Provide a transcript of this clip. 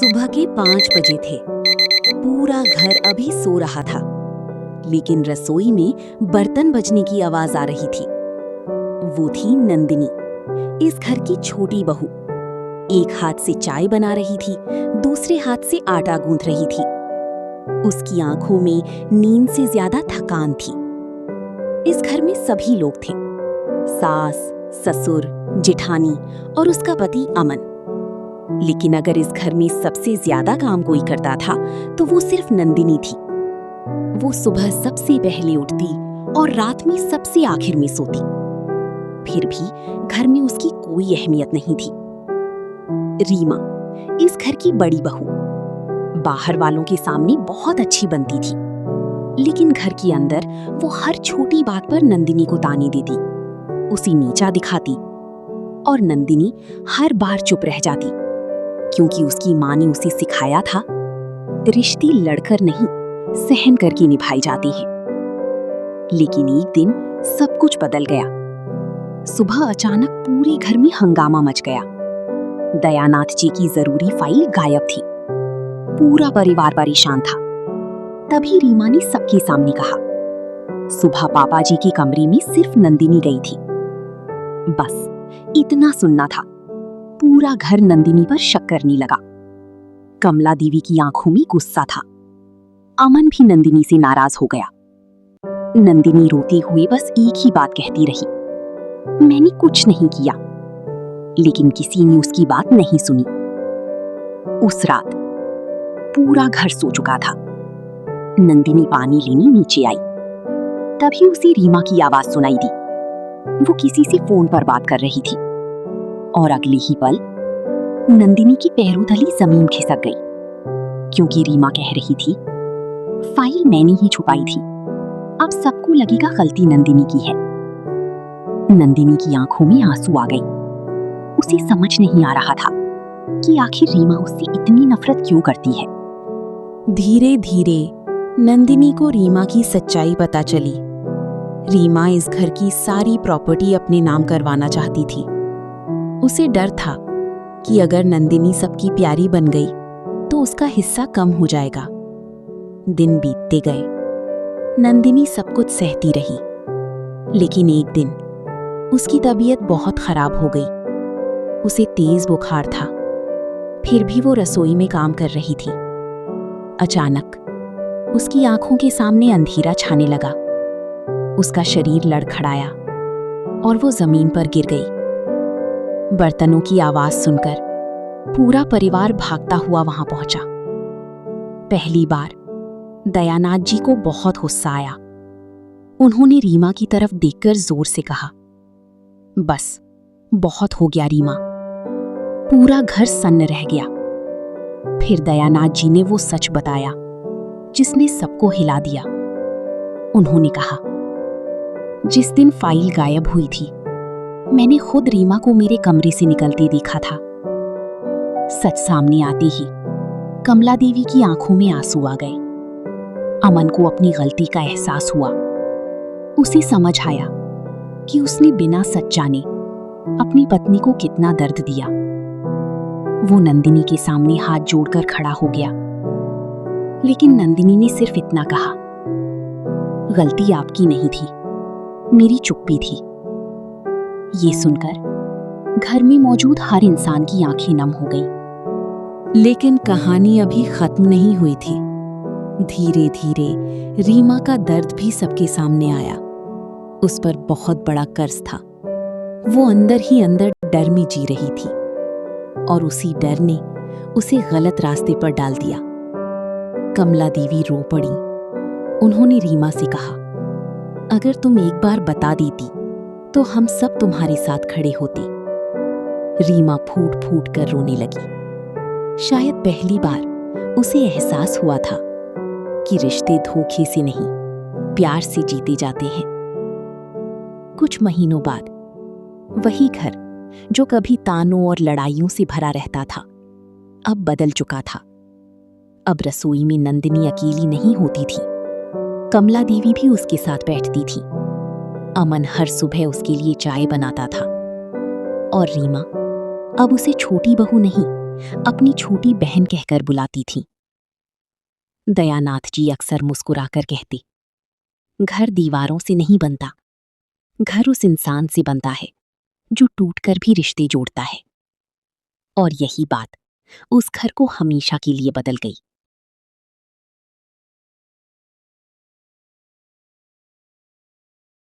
सुबह के 5 बजे थे। पूरा घर अभी सो रहा था, लेकिन रसोई में बर्तन बजने की आवाज आ रही थी। वो थी नंदिनी, इस घर की छोटी बहू। एक हाथ से चाय बना रही थी, दूसरे हाथ से आटा गूंथ रही थी। उसकी आंखों में नींद से ज्यादा थकान थी। इस घर में सभी लोग थे, सास, ससुर, जेठानी और उसका पति अमन। लेकिन अगर इस घर में सबसे ज्यादा काम कोई करता था तो वो सिर्फ नंदिनी थी। वो सुबह सबसे पहले उठती और रात में सबसे आखिर में सोती। फिर भी घर में उसकी कोई अहमियत नहीं थी। रीमा, इस घर की बड़ी बहू, बाहर वालों के सामने बहुत अच्छी बनती थी, लेकिन घर के अंदर वो हर छोटी बात पर नंदिनी को ताने देती, उसे नीचा दिखाती। और नंदिनी हर बार चुप रह जाती, क्योंकि उसकी माँ ने उसे सिखाया था, रिश्ते लड़कर नहीं सहन करके निभाई जाते हैं। लेकिन एक दिन सब कुछ बदल गया। सुबह अचानक पूरे घर में हंगामा मच गया। दयानाथ जी की जरूरी फाइल गायब थी। पूरा परिवार परेशान था। तभी रीमा ने सबके सामने कहा, सुबह पापा जी के कमरे में सिर्फ नंदिनी गई थी। बस इतना सुनना था। पूरा घर नंदिनी पर शक करने लगा। कमला देवी की आंखों में गुस्सा था। अमन भी नंदिनी से नाराज हो गया। नंदिनी रोते हुए बस एक ही बात कहती रही, मैंने कुछ नहीं किया। लेकिन किसी ने उसकी बात नहीं सुनी। उस रात पूरा घर सो चुका था। नंदिनी पानी लेने नीचे आई। तभी उसे रीमा की आवाज सुनाई दी। वो किसी से फोन पर बात कर रही थी। और अगले ही पल नंदिनी की पैरों तली जमीन खिसक गई, क्योंकि रीमा कह रही थी, फाइल मैंने ही छुपाई थी, अब सबको लगेगा गलती नंदिनी की है। नंदिनी की आंखों में आंसू आ गई। उसे समझ नहीं आ रहा था कि आखिर रीमा उससे इतनी नफरत क्यों करती है। धीरे धीरे नंदिनी को रीमा की सच्चाई पता चली। रीमा इस घर की सारी प्रॉपर्टी अपने नाम करवाना चाहती थी। उसे डर था कि अगर नंदिनी सबकी प्यारी बन गई तो उसका हिस्सा कम हो जाएगा। दिन बीतते गए। नंदिनी सब कुछ सहती रही, लेकिन एक दिन उसकी तबीयत बहुत खराब हो गई। उसे तेज बुखार था, फिर भी वो रसोई में काम कर रही थी। अचानक उसकी आंखों के सामने अंधेरा छाने लगा। उसका शरीर लड़खड़ाया और वो जमीन पर गिर गई। बर्तनों की आवाज सुनकर पूरा परिवार भागता हुआ वहां पहुंचा। पहली बार दयानाथ जी को बहुत गुस्सा आया। उन्होंने रीमा की तरफ देखकर जोर से कहा, बस बहुत हो गया रीमा। पूरा घर सन्न रह गया। फिर दयानाथ जी ने वो सच बताया जिसने सबको हिला दिया। उन्होंने कहा, जिस दिन फाइल गायब हुई थी, मैंने खुद रीमा को मेरे कमरे से निकलते देखा था। सच सामने आते ही कमला देवी की आंखों में आंसू आ गए। अमन को अपनी गलती का एहसास हुआ। उसे समझ आया कि उसने बिना सच जाने अपनी पत्नी को कितना दर्द दिया। वो नंदिनी के सामने हाथ जोड़कर खड़ा हो गया। लेकिन नंदिनी ने सिर्फ इतना कहा, गलती आपकी नहीं थी, मेरी चुप्पी थी। ये सुनकर घर में मौजूद हर इंसान की आंखें नम हो गई। लेकिन कहानी अभी खत्म नहीं हुई थी। धीरे धीरे रीमा का दर्द भी सबके सामने आया। उस पर बहुत बड़ा कर्ज था। वो अंदर ही अंदर डर में जी रही थी, और उसी डर ने उसे गलत रास्ते पर डाल दिया। कमला देवी रो पड़ी। उन्होंने रीमा से कहा, अगर तुम एक बार बता देती तो हम सब तुम्हारे साथ खड़े होते। रीमा फूट फूट कर रोने लगी। शायद पहली बार उसे एहसास हुआ था कि रिश्ते धोखे से नहीं, प्यार से जीते जाते हैं। कुछ महीनों बाद वही घर जो कभी तानों और लड़ाइयों से भरा रहता था, अब बदल चुका था। अब रसोई में नंदिनी अकेली नहीं होती थी, कमला देवी भी उसके साथ बैठती थी। अमन हर सुबह उसके लिए चाय बनाता था। और रीमा अब उसे छोटी बहू नहीं, अपनी छोटी बहन कहकर बुलाती थीं। दयानाथ जी अक्सर मुस्कुराकर कहते, घर दीवारों से नहीं बनता, घर उस इंसान से बनता है जो टूटकर भी रिश्ते जोड़ता है। और यही बात उस घर को हमेशा के लिए बदल गई।